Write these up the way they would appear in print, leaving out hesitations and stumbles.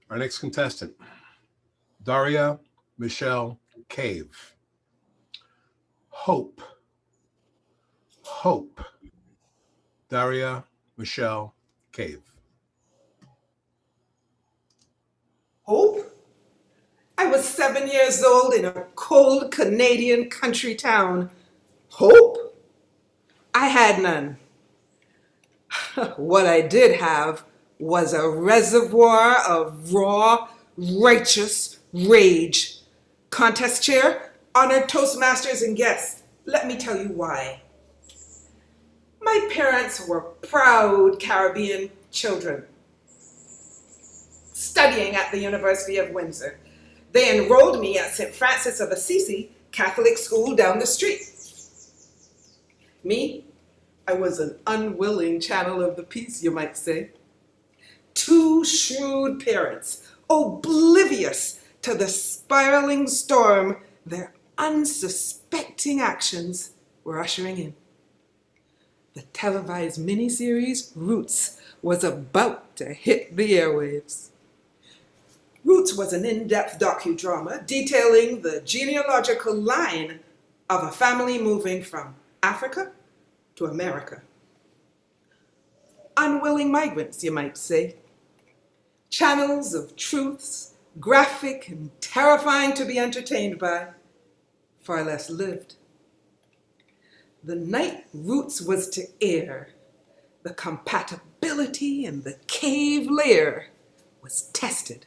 Our next contestant, Daria Michelle Cave. Hope. Hope. Daria Michelle Cave. Hope? I was 7 years old in a cold Canadian country town. Hope? I had none. What I did have was a reservoir of raw, righteous rage. Contest chair, honored Toastmasters and guests, let me tell you why. My parents were proud Caribbean children, studying at the University of Windsor. They enrolled me at St. Francis of Assisi Catholic school down the street. Me, I was an unwilling channel of the peace, you might say. Two shrewd parents, oblivious to the spiraling storm their unsuspecting actions were ushering in. The televised miniseries Roots was about to hit the airwaves. Roots was an in-depth docudrama detailing the genealogical line of a family moving from Africa to America. Unwilling migrants, you might say. Channels of truths, graphic and terrifying to be entertained by, far less lived. The night Roots was to air, the compatibility in the cave lair was tested.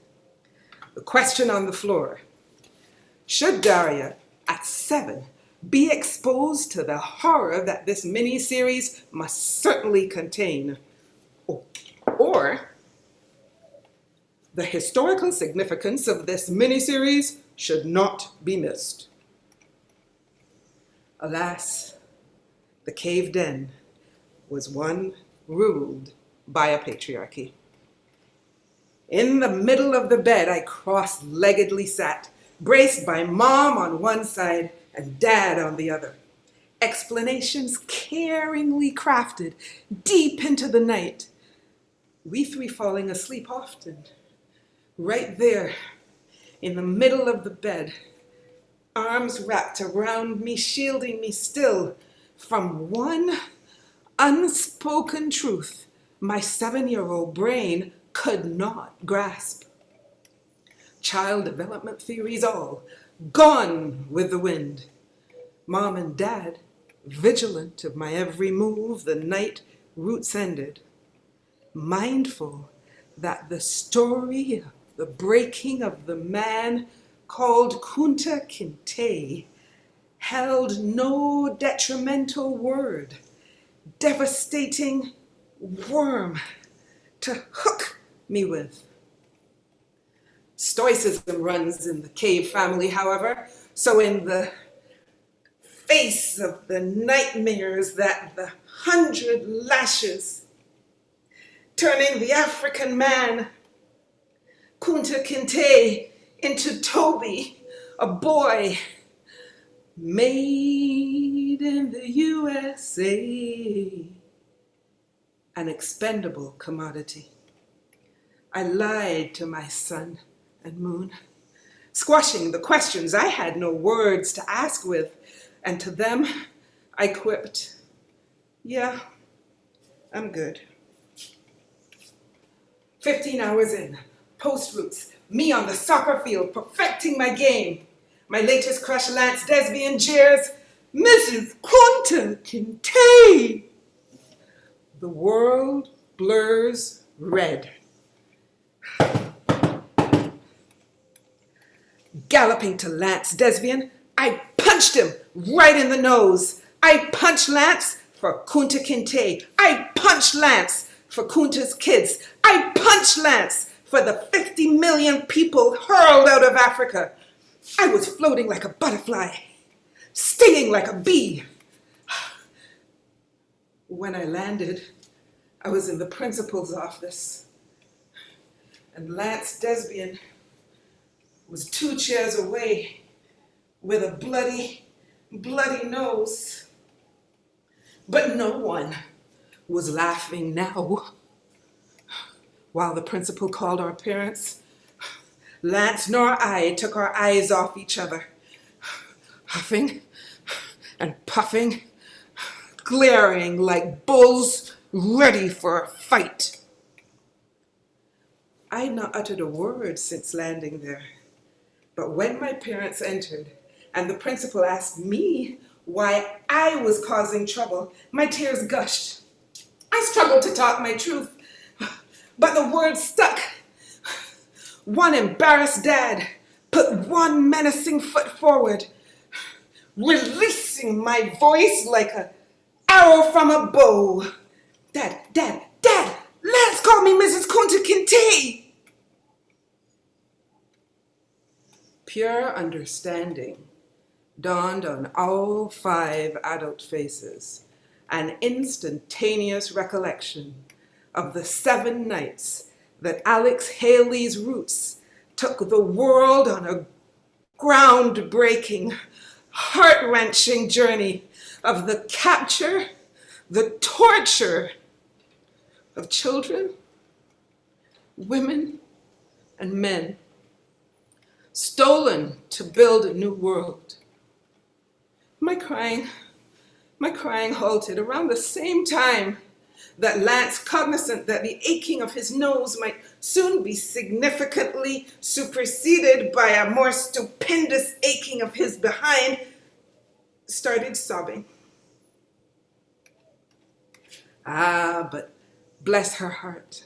The question on the floor: should Daria, at 7, be exposed to the horror that this mini-series must certainly contain? Or the historical significance of this mini-series should not be missed? Alas, the cave den was one ruled by a patriarchy. In the middle of the bed, I cross-leggedly sat, braced by Mom on one side and Dad on the other. Explanations caringly crafted deep into the night. We three falling asleep often. Right there, in the middle of the bed, arms wrapped around me, shielding me still from one unspoken truth my 7-year-old brain could not grasp. Child development theories all gone with the wind. Mom and Dad, vigilant of my every move the night Roots ended, mindful that the story of the breaking of the man called Kunta Kinte held no detrimental word, devastating worm to hook me with. Stoicism runs in the Cave family, however, so in the face of the nightmares that the 100 lashes, turning the African man, Kunta Kinte, into Toby, a boy made in the USA, an expendable commodity. I lied to my sun and moon, squashing the questions I had no words to ask with, and to them I quipped, yeah, I'm good. 15 hours in, post-Roots, me on the soccer field perfecting my game. My latest crush, Lance Desbian, jeers, Mrs. Kunta Kinte. The world blurs red. Galloping to Lance Desbian, I punched him right in the nose. I punched Lance for Kunta Kinte. I punched Lance for Kunta's kids. I punched Lance for the 50 million people hurled out of Africa. I was floating like a butterfly, stinging like a bee. When I landed, I was in the principal's office, and Lance Desbian was 2 chairs away with a bloody nose. But no one was laughing now. While the principal called our parents, Lance nor I took our eyes off each other, huffing and puffing, glaring like bulls ready for a fight. I had not uttered a word since landing there, but when my parents entered and the principal asked me why I was causing trouble, my tears gushed. I struggled to talk my truth, but the words stuck. One embarrassed dad put one menacing foot forward, releasing my voice like an arrow from a bow. Dad, Lance called me Mrs. Kunta Kinte. Pure understanding dawned on all 5 adult faces, an instantaneous recollection of the 7 nights that Alex Haley's roots took the world on a groundbreaking, heart-wrenching journey of the capture, the torture of children, women, and men, stolen to build a new world. My crying halted around the same time that Lance, cognizant that the aching of his nose might soon be significantly superseded by a more stupendous aching of his behind, started sobbing. But bless her heart,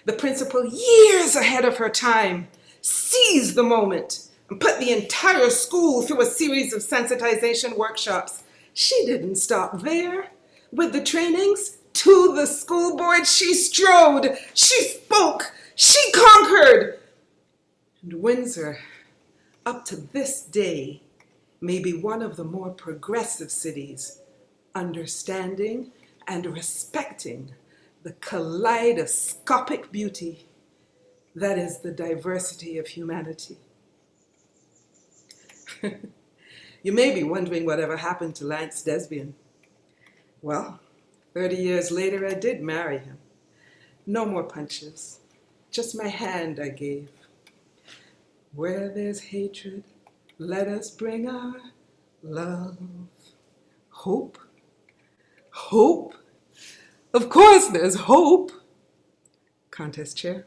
the principal, years ahead of her time, seized the moment and put the entire school through a series of sensitization workshops. She didn't stop there. With the trainings, to the school board she strode, she spoke, she conquered. And Windsor, up to this day, may be one of the more progressive cities, understanding and respecting the kaleidoscopic beauty that is the diversity of humanity. You may be wondering whatever happened to Lance Desbian. Well, 30 years later, I did marry him. No more punches, just my hand I gave. Where there's hatred, let us bring our love. Hope? Hope? Of course there's hope. Contest chair.